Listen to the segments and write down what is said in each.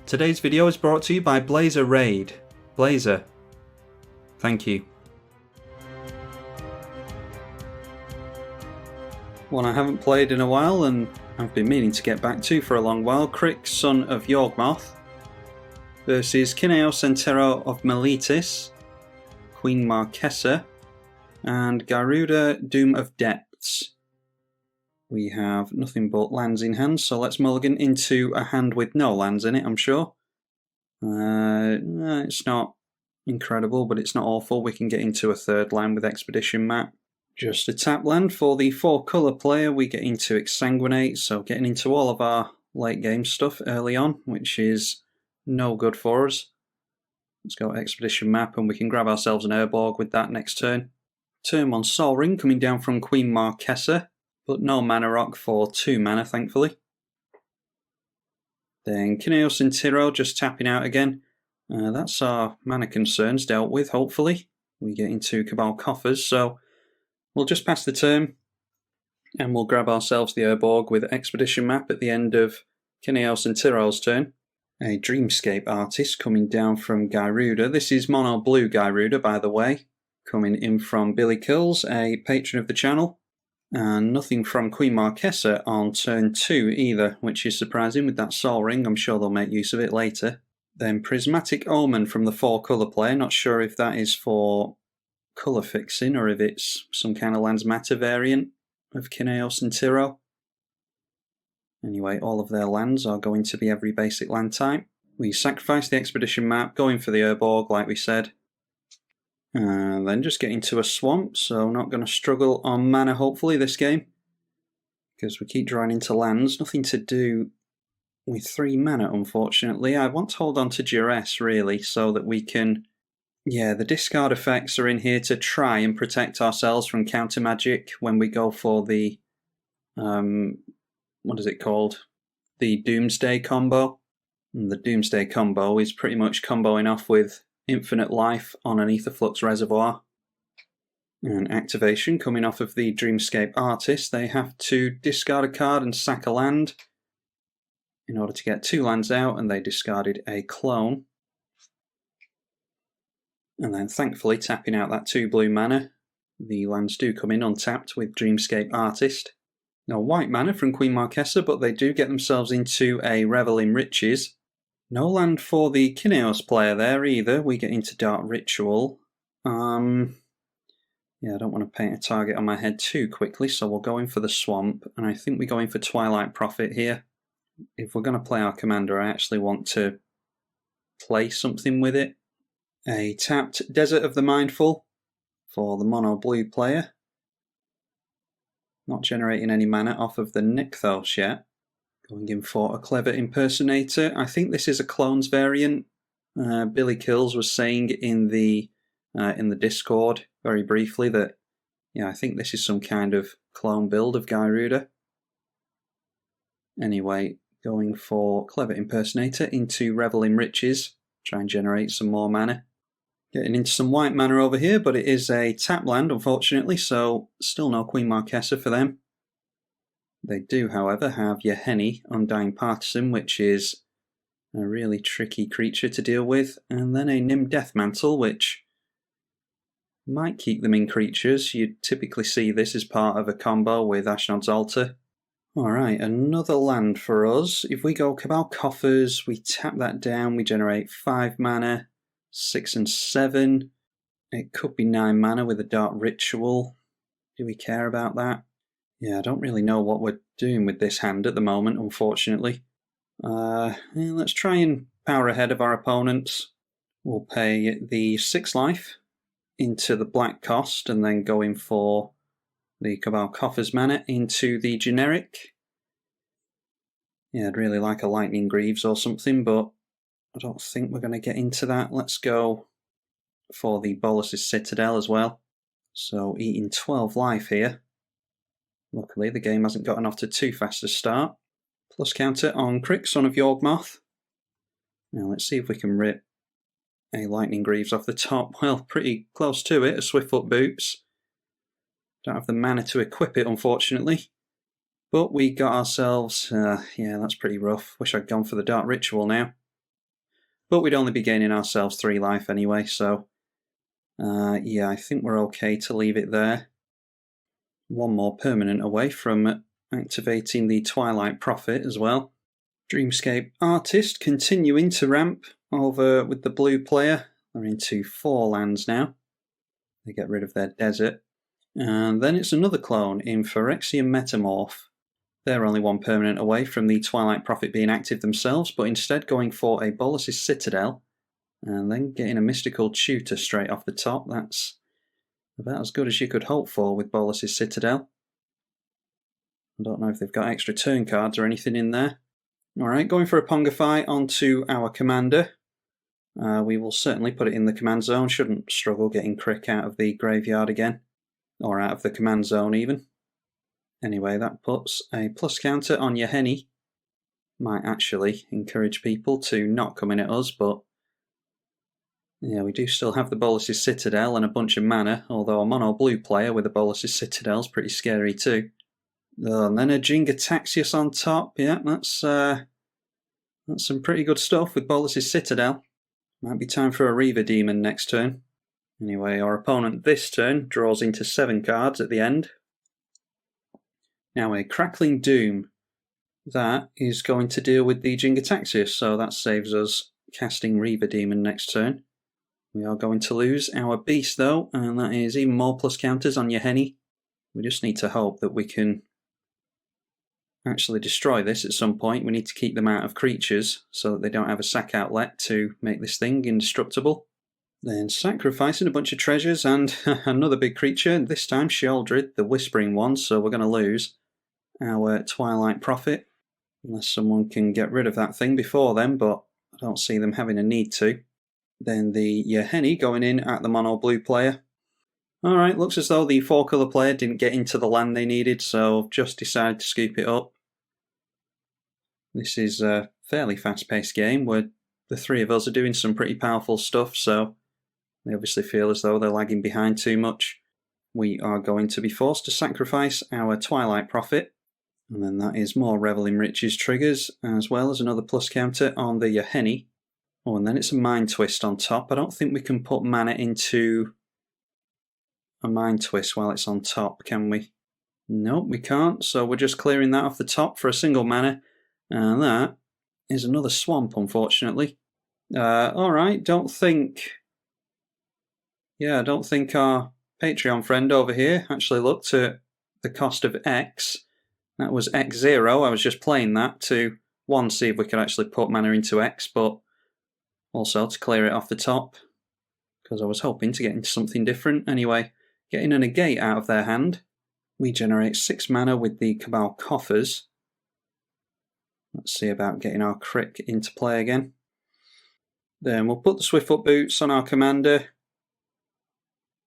Today's video is brought to you by Blazer Raid. Blazer, thank you. One I haven't played in a while and I've been meaning to get back to for a long while, Crick, son of Yawgmoth, versus Kynaios and Tiro of Meletis, Queen Marchesa, and Gyruda, Doom of Depths. We have nothing but lands in hand, so let's mulligan into a hand with no lands in it, I'm sure. It's not incredible, but it's not awful. We can get into a third land with Expedition Map. Just a tap land for the 4-colour player. We get into Exsanguinate, so getting into all of our late game stuff early on, which is no good for us. Let's go Expedition Map, and we can grab ourselves an Urborg with that next turn. Turn 1 Sol Ring coming down from Queen Marchesa, but no mana rock for 2 mana, thankfully. Then Kynaios and Tiro just tapping out again. That's our mana concerns dealt with, hopefully. We get into Cabal Coffers, so we'll just pass the turn and we'll grab ourselves the Urborg with Expedition Map at the end of Kynaios and Tiro's turn. A Dreamscape Artist coming down from Gyruda. This is Mono Blue Gyruda, by the way, coming in from Billy Kills, a patron of the channel. And nothing from Queen Marchesa on turn 2 either, which is surprising with that Sol Ring. I'm sure they'll make use of it later. Then Prismatic Omen from the 4-colour player. Not sure if that is for colour fixing or if it's some kind of lands matter variant of Kynaios and Tiro. Anyway, all of their lands are going to be every basic land type. We sacrifice the Expedition Map, going for the Urborg like we said. And then just get into a swamp, so not going to struggle on mana hopefully this game, because we keep drawing into lands. Nothing to do with 3 mana unfortunately. I want to hold on to Duress really, so that we can... Yeah, the discard effects are in here to try and protect ourselves from counter magic when we go for the... what is it called? The Doomsday combo. And the Doomsday combo is pretty much comboing off with Infinite Life on an Aetherflux Reservoir. And activation coming off of the Dreamscape Artist. They have to discard a card and sack a land in order to get 2 lands out, and they discarded a clone. And then thankfully tapping out that 2 blue mana. The lands do come in untapped with Dreamscape Artist. No white mana from Queen Marchesa, but they do get themselves into a Revel in Riches. No land for the Kynaios player there either. We get into Dark Ritual. Yeah, I don't want to paint a target on my head too quickly, so we'll go in for the Swamp. And I think we go in for Twilight Prophet here. If we're going to play our commander, I actually want to play something with it. A tapped Desert of the Mindful for the mono blue player. Not generating any mana off of the Nykthos yet. Going in for a Clever Impersonator. I think this is a clones variant. Billy Kills was saying in the Discord very briefly that, yeah, I think this is some kind of clone build of Gyruda. Anyway, going for Clever Impersonator into Revel in Riches. Try and generate some more mana. Getting into some white mana over here, but it is a tap land unfortunately, so still no Queen Marchesa for them. They do, however, have Yahenni, Undying Partisan, which is a really tricky creature to deal with, and then a Nim Deathmantle, which might keep them in creatures. You typically see this as part of a combo with Ashnod's Altar. Alright, another land for us. If we go Cabal Coffers, we tap that down, we generate 5 mana, 6 and 7. It could be 9 mana with a Dark Ritual. Do we care about that? Yeah, I don't really know what we're doing with this hand at the moment, unfortunately. Let's try and power ahead of our opponents. We'll pay the 6 life into the black cost and then go in for the Cabal Coffers mana into the generic. Yeah, I'd really like a Lightning Greaves or something, but I don't think we're going to get into that. Let's go for the Bolas's Citadel as well. So eating 12 life here. Luckily, the game hasn't gotten off to too fast a start. Plus counter on Crick, son of Yawgmoth. Now let's see if we can rip a Lightning Greaves off the top. Well, pretty close to it, a Swiftfoot Boots. Don't have the mana to equip it, unfortunately. But we got ourselves, yeah, that's pretty rough. Wish I'd gone for the Dark Ritual now. But we'd only be gaining ourselves 3 life anyway, so yeah, I think we're okay to leave it there. One more permanent away from activating the Twilight Prophet as well. Dreamscape Artist continuing to ramp over with the blue player. They're into 4 lands now. They get rid of their desert. And then it's another clone in Phyrexian Metamorph. They're only 1 permanent away from the Twilight Prophet being active themselves, but instead going for a Bolas's Citadel and then getting a Mystical Tutor straight off the top. That's about as good as you could hope for with Bolas's Citadel. I don't know if they've got extra turn cards or anything in there. Alright, going for a Pongify onto our commander. We will certainly put it in the command zone. Shouldn't struggle getting Crick out of the graveyard again. Or out of the command zone even. Anyway, that puts a plus counter on Yahenni. Might actually encourage people to not come in at us, but yeah, we do still have the Bolas's Citadel and a bunch of mana, although a mono blue player with a Bolas's Citadel is pretty scary too. And then a Gyruda on top. Yeah, that's some pretty good stuff with Bolas's Citadel. Might be time for a Reaver Demon next turn. Anyway, our opponent this turn draws into 7 cards at the end. Now a Crackling Doom. That is going to deal with the Gyruda, so that saves us casting Reaver Demon next turn. We are going to lose our beast though, and that is even more plus counters on Yahenni. We just need to hope that we can actually destroy this at some point. We need to keep them out of creatures so that they don't have a sack outlet to make this thing indestructible. Then sacrificing a bunch of treasures and another big creature, this time Sheoldred, the Whispering one, so we're going to lose our Twilight Prophet. Unless someone can get rid of that thing before then, but I don't see them having a need to. Then the Yahenni going in at the mono blue player. Alright, looks as though the 4-colour player didn't get into the land they needed, so just decided to scoop it up. This is a fairly fast-paced game where the 3 of us are doing some pretty powerful stuff, so they obviously feel as though they're lagging behind too much. We are going to be forced to sacrifice our Twilight Prophet, and then that is more Revel in Riches triggers, as well as another plus counter on the Yahenni. Oh, and then it's a Mind Twist on top. I don't think we can put mana into a Mind Twist while it's on top, can we? Nope, we can't, so we're just clearing that off the top for a single mana, and that is another Swamp, unfortunately. Alright, don't think our Patreon friend over here actually looked at the cost of X. That was X0. I was just playing that to, one, see if we could actually put mana into X, but also to clear it off the top, because I was hoping to get into something different. Anyway, getting a negate out of their hand, we generate 6 mana with the Cabal Coffers. Let's see about getting our Crick into play again. Then we'll put the Swiftfoot Boots on our commander.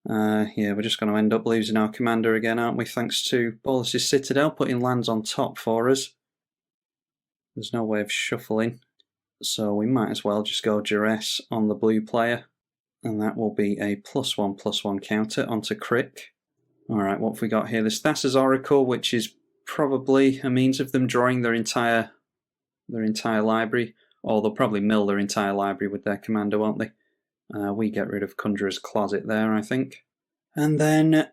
Yeah, we're just going to end up losing our commander again, aren't we? Thanks to Bolas's Citadel putting lands on top for us. There's no way of shuffling, so we might as well just go Duress on the blue player, and that will be a +1/+1 counter onto Crick. Alright, what have we got here? The Thassa's Oracle, which is probably a means of them drawing their entire library, or they'll probably mill their entire library with their commander, won't they? We get rid of Conjurer's Closet there, I think. And then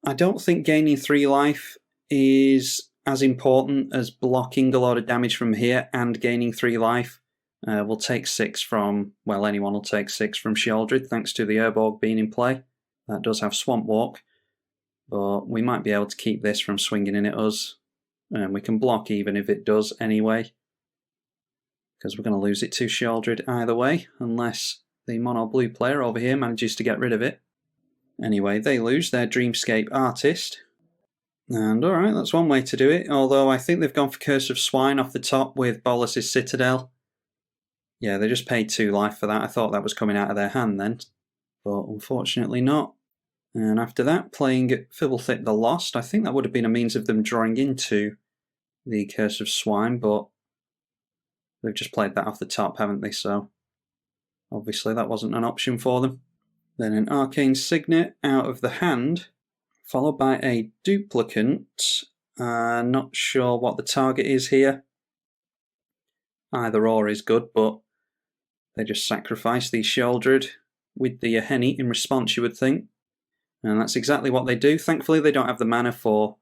I don't think gaining 3 life is as important as blocking a lot of damage from here and gaining 3 life. We'll take 6 from, well, anyone will take 6 from Sheoldred, thanks to the Urborg being in play. That does have Swamp Walk, but we might be able to keep this from swinging in at us. And we can block even if it does anyway, because we're going to lose it to Sheoldred either way, unless the mono blue player over here manages to get rid of it. Anyway, they lose their Dreamscape Artist. And alright, that's one way to do it, although I think they've gone for Curse of Swine off the top with Bolas's Citadel. Yeah, they just paid 2 life for that. I thought that was coming out of their hand then, but unfortunately not. And after that, playing Fibblethip the Lost. I think that would have been a means of them drawing into the Curse of Swine, but they've just played that off the top, haven't they? So obviously that wasn't an option for them. Then an Arcane Signet out of the hand, followed by a Duplicant. Not sure what the target is here. Either or is good, but they just sacrifice the Sheoldred with the Yaheni in response, you would think. And that's exactly what they do. Thankfully, they don't have the mana for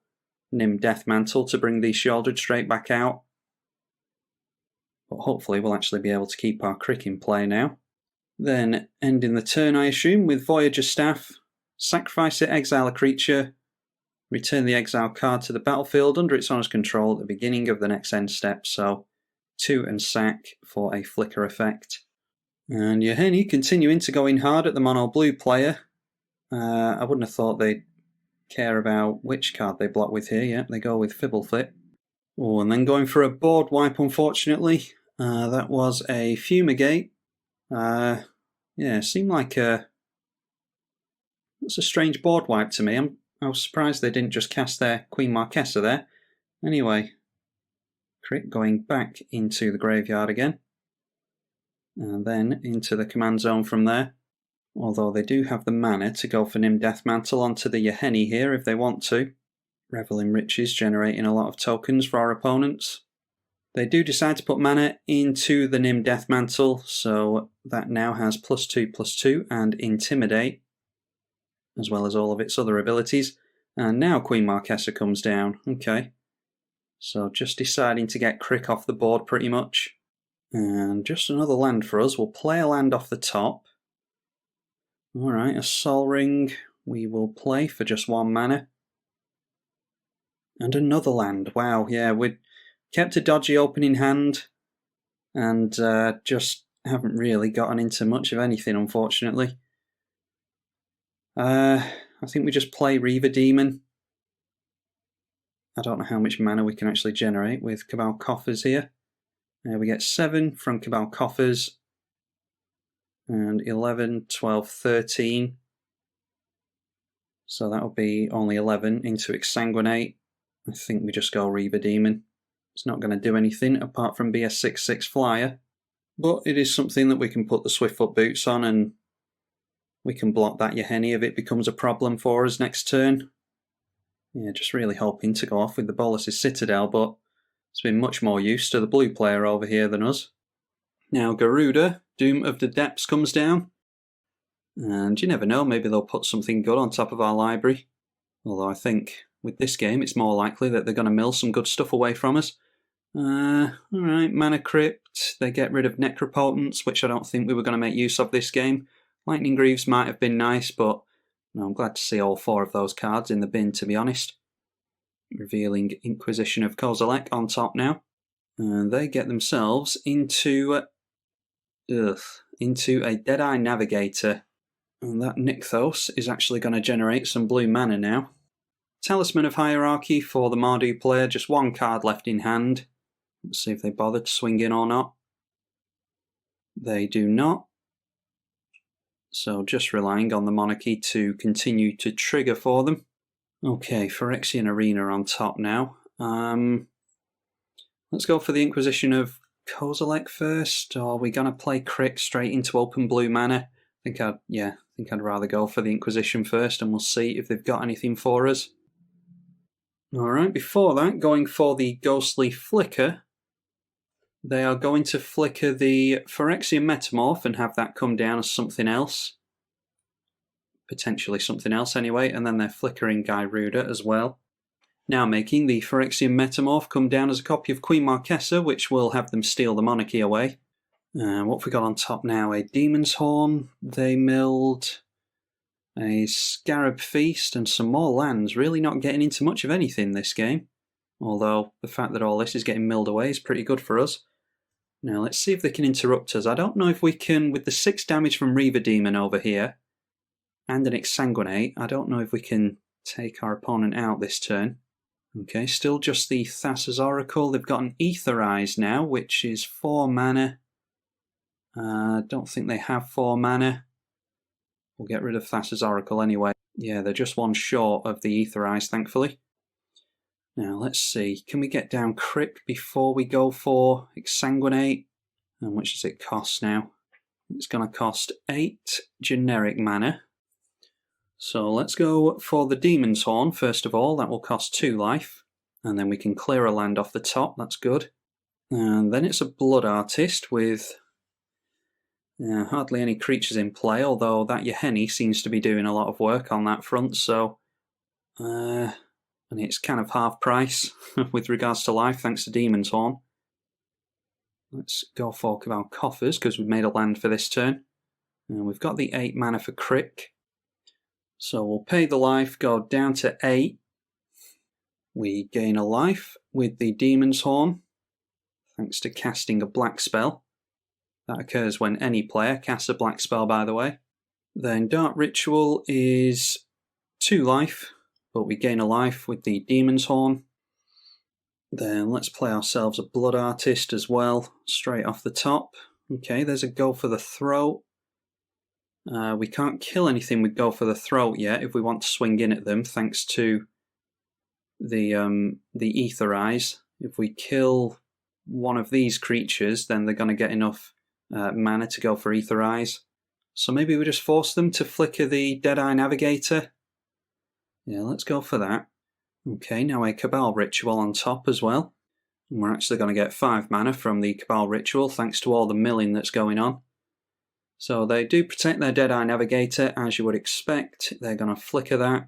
Nim Deathmantle to bring the Sheoldred straight back out. But hopefully we'll actually be able to keep our Crick in play now. Then, ending the turn, I assume, with Voyager Staff. Sacrifice it, exile a creature. Return the exile card to the battlefield under its owner's control at the beginning of the next end step. So, 2 and sack for a flicker effect. And Yaheni continuing to go in hard at the mono blue player. I wouldn't have thought they'd care about which card they block with here. Yeah, they go with Fibblethip. Oh, and then going for a board wipe, unfortunately. That was a Fumigate. Yeah, seemed like that's a strange board wipe to me. I was surprised they didn't just cast their Queen Marchesa there. Anyway, Crick going back into the graveyard again. And then into the command zone from there. Although they do have the mana to go for Nim Deathmantle onto the Yaheni here if they want to. Revel in Riches generating a lot of tokens for our opponents. They do decide to put mana into the Nim Deathmantle, so that now has +2/+2 and Intimidate, as well as all of its other abilities. And now Queen Marchesa comes down. Okay. So just deciding to get Crick off the board pretty much. And just another land for us. We'll play a land off the top. Alright, a Sol Ring we will play for just 1 mana. And another land. Wow, yeah, we kept a dodgy opening hand and just haven't really gotten into much of anything, unfortunately. I think we just play Reaver Demon. I don't know how much mana we can actually generate with Cabal Coffers here. We get 7 from Cabal Coffers. And 11, 12, 13. So that'll be only 11 into Exsanguinate. I think we just go Reaver Demon. It's not going to do anything apart from be a 6/6 flyer. But it is something that we can put the Swiftfoot boots on and we can block that Yaheni if it becomes a problem for us next turn. Yeah, just really hoping to go off with the Bolas's Citadel, but it's been much more use to the blue player over here than us. Now Gyruda, Doom of the Depths comes down. And you never know, maybe they'll put something good on top of our library. Although I think with this game it's more likely that they're going to mill some good stuff away from us. Alright, Mana Crypt, they get rid of Necropotence, which I don't think we were going to make use of this game. Lightning Greaves might have been nice, but no, I'm glad to see all 4 of those cards in the bin, to be honest. Revealing Inquisition of Kozilek on top now. And they get themselves into a Deadeye Navigator. And that Nykthos is actually going to generate some blue mana now. Talisman of Hierarchy for the Mardu player, just 1 card left in hand. Let's see if they bother to swing in or not. They do not. So just relying on the Monarchy to continue to trigger for them. Okay, Phyrexian Arena on top now. Let's go for the Inquisition of Kozilek first, or are we going to play Crick straight into open blue mana? I think I'd rather go for the Inquisition first, and we'll see if they've got anything for us. Alright, before that, going for the Ghostly Flicker. They are going to flicker the Phyrexian Metamorph and have that come down as something else. Potentially something else anyway, and then they're flickering Gyruda as well. Now making the Phyrexian Metamorph come down as a copy of Queen Marchesa, which will have them steal the Monarchy away. What have we got on top now? A Demon's Horn. They milled a Scarab Feast and some more lands. Really not getting into much of anything this game. Although the fact that all this is getting milled away is pretty good for us. Now let's see if they can interrupt us. I don't know if we can, with the 6 damage from Reaver Demon over here, and an Exsanguinate, I don't know if we can take our opponent out this turn. Okay, still just the Thassa's Oracle. They've got an Aetherize now, which is 4 mana. Don't think they have 4 mana. We'll get rid of Thassa's Oracle anyway. Yeah, they're just one short of the Eedi-H, thankfully. Now, let's see. Can we get down Crick before we go for Exsanguinate? How much does it cost now? It's going to cost 8 generic mana. So let's go for the Demon's Horn first of all. That will cost 2 life. And then we can clear a land off the top. That's good. And then it's a Blood Artist with hardly any creatures in play, although that Yahenni seems to be doing a lot of work on that front. So, and it's kind of half price with regards to life, thanks to Demon's Horn. Let's go for Cabal Coffers because we've made a land for this turn. And we've got the 8 mana for Crick. So we'll pay the life, go down to 8. We gain a life with the Demon's Horn, thanks to casting a black spell. That occurs when any player casts a black spell, by the way. Then Dark Ritual is 2 life, but we gain a life with the Demon's Horn. Then let's play ourselves a Blood Artist as well, straight off the top. Okay, there's a Go for the Throat. We can't kill anything with Go for the Throat yet if we want to swing in at them, thanks to the Eedi-H. If we kill one of these creatures, then they're going to get enough mana to go for Eedi-H. So maybe we just force them to flicker the Deadeye Navigator. Yeah, let's go for that. Okay, now a Cabal Ritual on top as well. And we're actually going to get 5 mana from the Cabal Ritual, thanks to all the milling that's going on. So they do protect their Deadeye Navigator, as you would expect. They're going to flicker that.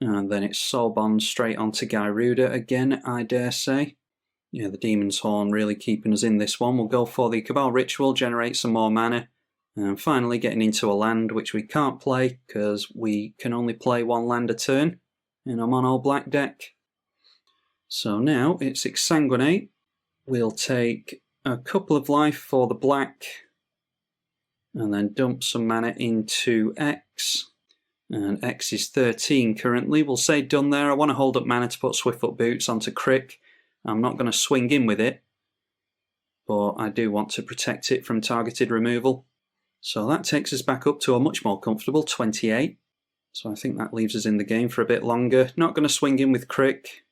And then it's Soul Bond straight onto Gyruda again, I dare say. Yeah, the Demon's Horn really keeping us in this one. We'll go for the Cabal Ritual, generate some more mana. And finally getting into a land which we can't play because we can only play 1 land a turn in a mono black deck. So now it's Exsanguinate. We'll take a couple of life for the black and then dump some mana into X. And X is 13 currently. We'll say done there. I want to hold up mana to put Swiftfoot Boots onto Crick. I'm not going to swing in with it, but I do want to protect it from targeted removal. So that takes us back up to a much more comfortable 28. So I think that leaves us in the game for a bit longer. Not going to swing in with Crick.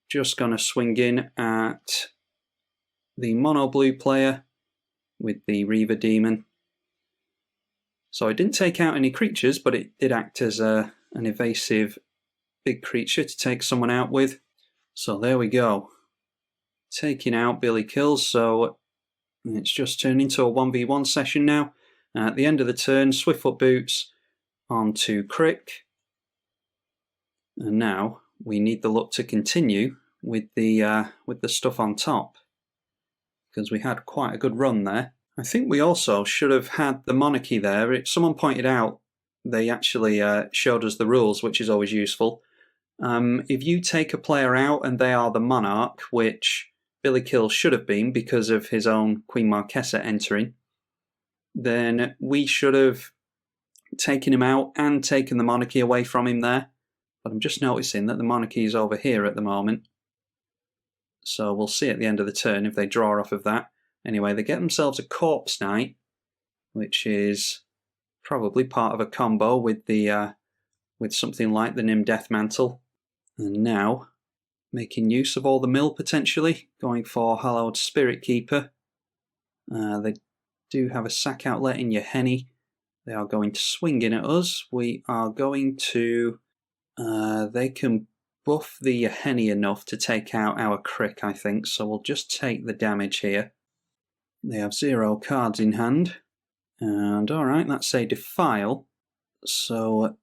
Just going to swing in at the mono blue player with the Reaver Demon. So I didn't take out any creatures, but it did act as an evasive big creature to take someone out with. So there we go. Taking out Billy Kills, so it's just turned into a 1v1 session now. At the end of the turn, Swiftfoot Boots onto Crick. And now we need the luck to continue with the stuff on top, because we had quite a good run there. I think we also should have had the monarchy there. Someone pointed out they actually showed us the rules, which is always useful. If you take a player out and they are the monarch, which Billy Kills should have been because of his own Queen Marchesa entering, then we should have taken him out and taken the monarchy away from him there. But I'm just noticing that the monarchy is over here at the moment. So we'll see at the end of the turn if they draw off of that. Anyway, they get themselves a Corpse Knight, which is probably part of a combo with the with something like the Nim Death Mantle. And now, making use of all the mill potentially, going for Hallowed Spirit Keeper. They do have a sack outlet in Yahenni. They are going to swing in at us. We are going to... they can buff the Yahenni enough to take out our Crick, I think, so we'll just take the damage here. They have 0 cards in hand. And alright, that's a Defile. So,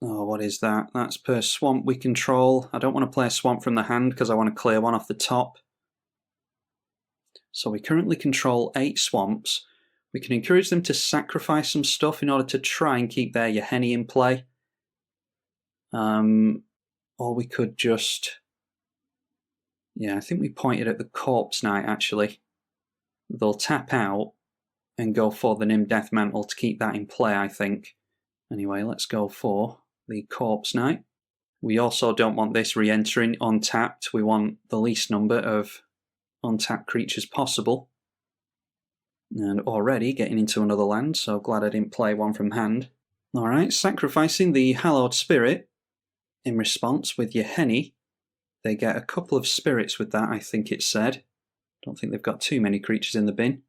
oh, what is that? That's per swamp we control. I don't want to play a swamp from the hand because I want to clear one off the top. So we currently control 8 swamps. We can encourage them to sacrifice some stuff in order to try and keep their Yahenni in play. Or we could just... Yeah, I think we pointed at the Corpse Knight, actually. They'll tap out and go for the Nim Death Mantle to keep that in play, I think. Anyway, let's go for the Corpse Knight. We also don't want this re-entering untapped. We want the least number of untapped creatures possible. And already getting into another land, so glad I didn't play one from hand. Alright, sacrificing the Hallowed Spirit in response with your Henny. They get a couple of spirits with that, I think it said. Don't think they've got too many creatures in the bin.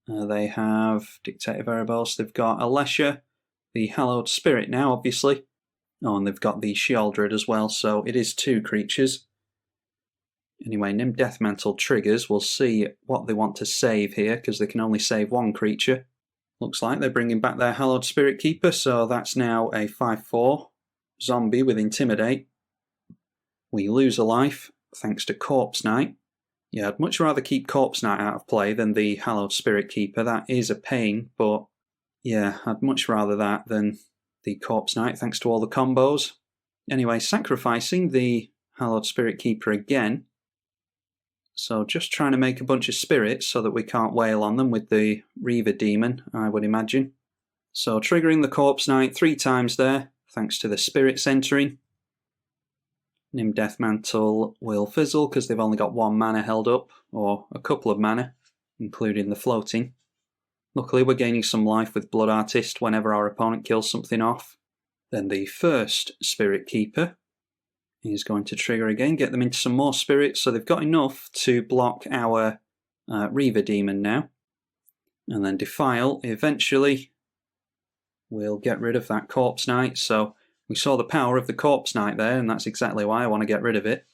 They have Dictator Erebos, they've got Alesha, the Hallowed Spirit now, obviously. Oh, and they've got the Sheoldred as well, so it is 2 creatures. Anyway, Nim Deathmantle triggers. We'll see what they want to save here, because they can only save 1 creature. Looks like they're bringing back their Hallowed Spirit Keeper, so that's now a 5/4 zombie with Intimidate. We lose a life, thanks to Corpse Knight. Yeah, I'd much rather keep Corpse Knight out of play than the Hallowed Spirit Keeper. That is a pain, but yeah, I'd much rather that than the Corpse Knight, thanks to all the combos. Anyway, sacrificing the Hallowed Spirit Keeper again. So just trying to make a bunch of spirits so that we can't wail on them with the Reaver Demon, I would imagine. So triggering the Corpse Knight 3 times there, thanks to the spirits entering. Nim Deathmantle will fizzle because they've only got 1 mana held up, or a couple of mana, including the floating. Luckily we're gaining some life with Blood Artist whenever our opponent kills something off. Then the first Spirit Keeper is going to trigger again, get them into some more spirits, so they've got enough to block our Reaver Demon now. And then Defile eventually will get rid of that Corpse Knight, so we saw the power of the Corpse Knight there, and that's exactly why I want to get rid of it.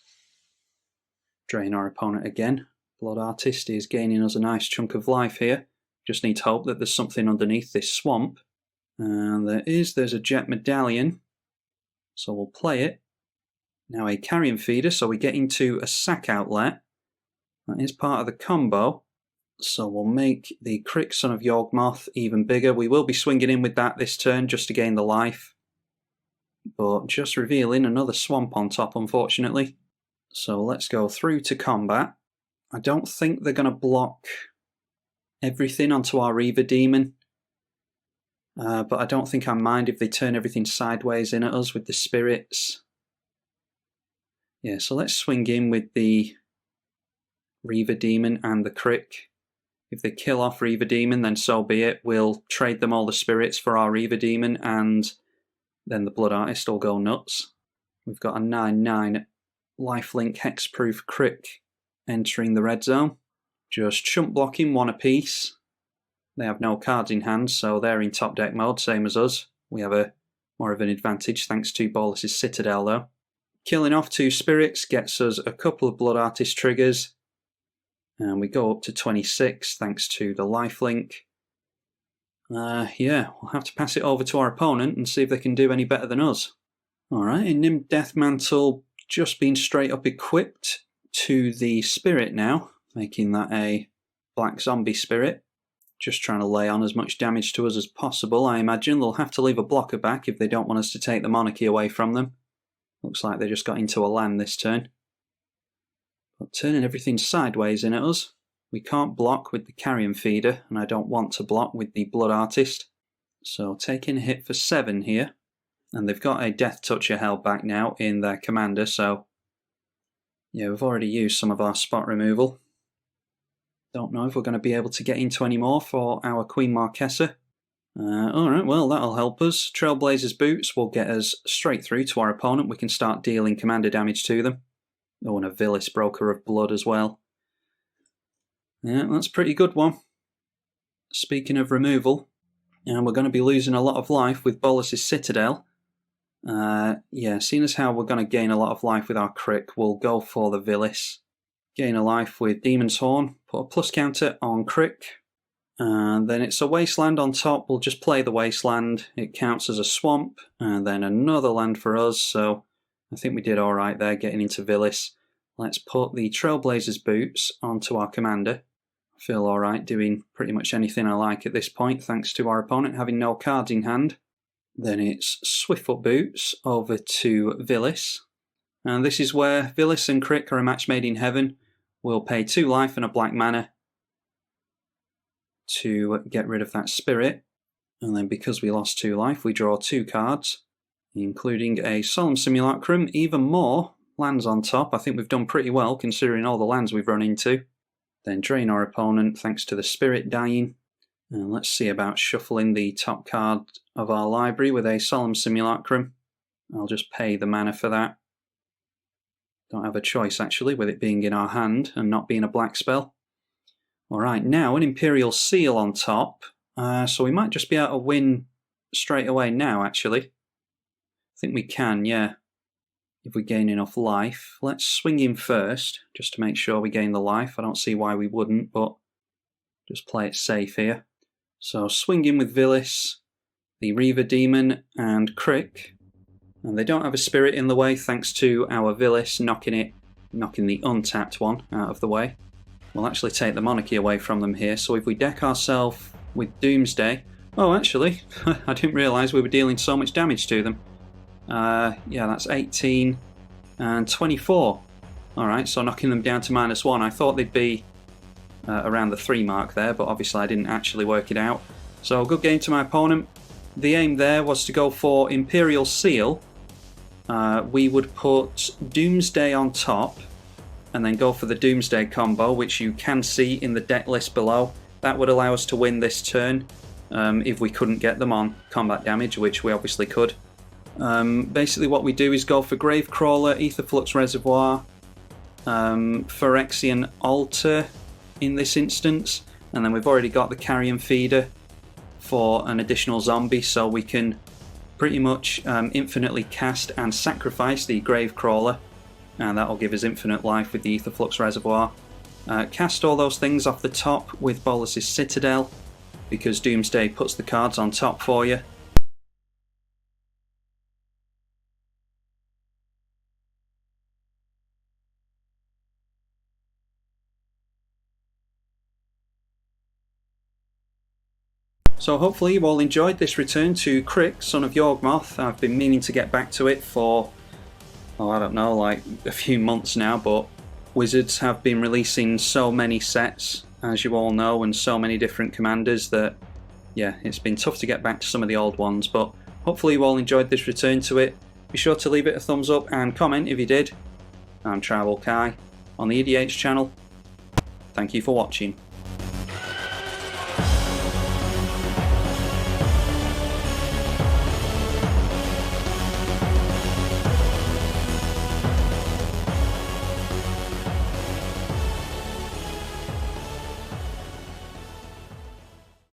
Drain our opponent again. Blood Artist is gaining us a nice chunk of life here. Just need to hope that there's something underneath this swamp. And there's a Jet Medallion, so we'll play it. Now a Carrion Feeder, so we get into a Sack Outlet. That is part of the combo. So we'll make the Crick Son of Yawgmoth even bigger. We will be swinging in with that this turn just to gain the life. But just revealing another swamp on top, unfortunately. So let's go through to combat. I don't think they're going to block everything onto our Reaver Demon. But I don't think I mind if they turn everything sideways in at us with the spirits. Yeah, so let's swing in with the Reaver Demon and the Crick. If they kill off Reaver Demon, then so be it. We'll trade them all the spirits for our Reaver Demon, and then the Blood Artist will go nuts. We've got a 9/9 lifelink hexproof Crick entering the red zone. Just chump blocking 1 apiece. They have no cards in hand, so they're in top deck mode, same as us. We have more of an advantage thanks to Bolas's Citadel though. Killing off 2 spirits gets us a couple of Blood Artist triggers. And we go up to 26 thanks to the lifelink. Yeah, we'll have to pass it over to our opponent and see if they can do any better than us. Alright, Nim Deathmantle just being straight up equipped to the spirit now, making that a black zombie spirit. Just trying to lay on as much damage to us as possible. I imagine they'll have to leave a blocker back if they don't want us to take the monarchy away from them. Looks like they just got into a land this turn. But turning everything sideways in at us. We can't block with the Carrion Feeder, and I don't want to block with the Blood Artist. So taking a hit for 7 here. And they've got a Death Toucher held back now in their commander, so yeah, we've already used some of our spot removal. Don't know if we're going to be able to get into any more for our Queen Marchesa. Alright, well that'll help us. Trailblazer's Boots will get us straight through to our opponent. We can start dealing commander damage to them. Oh, and a Vilis Broker of Blood as well. Yeah, that's a pretty good one. Speaking of removal, we're going to be losing a lot of life with Bolas's Citadel. Yeah, seeing as how we're going to gain a lot of life with our Crick, we'll go for the Vilis. Gain a life with Demon's Horn, put a plus counter on Crick. And then it's a Wasteland on top, we'll just play the Wasteland. It counts as a swamp, and then another land for us, so I think we did alright there getting into Vilis. Let's put the Trailblazer's Boots onto our commander. I feel alright doing pretty much anything I like at this point, thanks to our opponent having no cards in hand. Then it's Swiftfoot Boots over to Vilis. And this is where Vilis and Crick are a match made in heaven. We'll pay 2 life and a black mana to get rid of that spirit. And then because we lost 2 life, we draw 2 cards, including a Solemn Simulacrum, even more lands on top. I think we've done pretty well considering all the lands we've run into. Then drain our opponent thanks to the spirit dying. And let's see about shuffling the top card of our library with a Solemn Simulacrum. I'll just pay the mana for that. Don't have a choice actually with it being in our hand and not being a black spell. Alright, now an Imperial Seal on top. So we might just be able to win straight away now actually. I think we can, yeah. If we gain enough life. Let's swing him first, just to make sure we gain the life. I don't see why we wouldn't, but just play it safe here. So swing him with Vilis, the Reaver Demon, and Crick. And they don't have a Spirit in the way thanks to our Vilis knocking the untapped one out of the way. We'll actually take the Monarchy away from them here. So if we deck ourselves with Doomsday... Oh, actually, I didn't realise we were dealing so much damage to them. Yeah, that's 18 and 24. Alright, so knocking them down to -1. I thought they'd be around the 3 mark there, but obviously I didn't actually work it out. So good game to my opponent. The aim there was to go for Imperial Seal. We would put Doomsday on top and then go for the Doomsday combo, which you can see in the deck list below. That would allow us to win this turn if we couldn't get them on combat damage, which we obviously could. Basically what we do is go for Gravecrawler, Aetherflux Reservoir, Phyrexian Altar in this instance, and then we've already got the Carrion Feeder for an additional zombie, so we can pretty much infinitely cast and sacrifice the Gravecrawler, and that will give us infinite life with the Aetherflux Reservoir. Cast all those things off the top with Bolas's Citadel, because Doomsday puts the cards on top for you. So hopefully you all enjoyed this return to Crick, Son of Yawgmoth. I've been meaning to get back to it for, oh, I don't know, like a few months now, but Wizards have been releasing so many sets, as you all know, and so many different commanders that, yeah, it's been tough to get back to some of the old ones, but hopefully you all enjoyed this return to it. Be sure to leave it a thumbs up and comment if you did. I'm tribalkai on the EDH channel. Thank you for watching.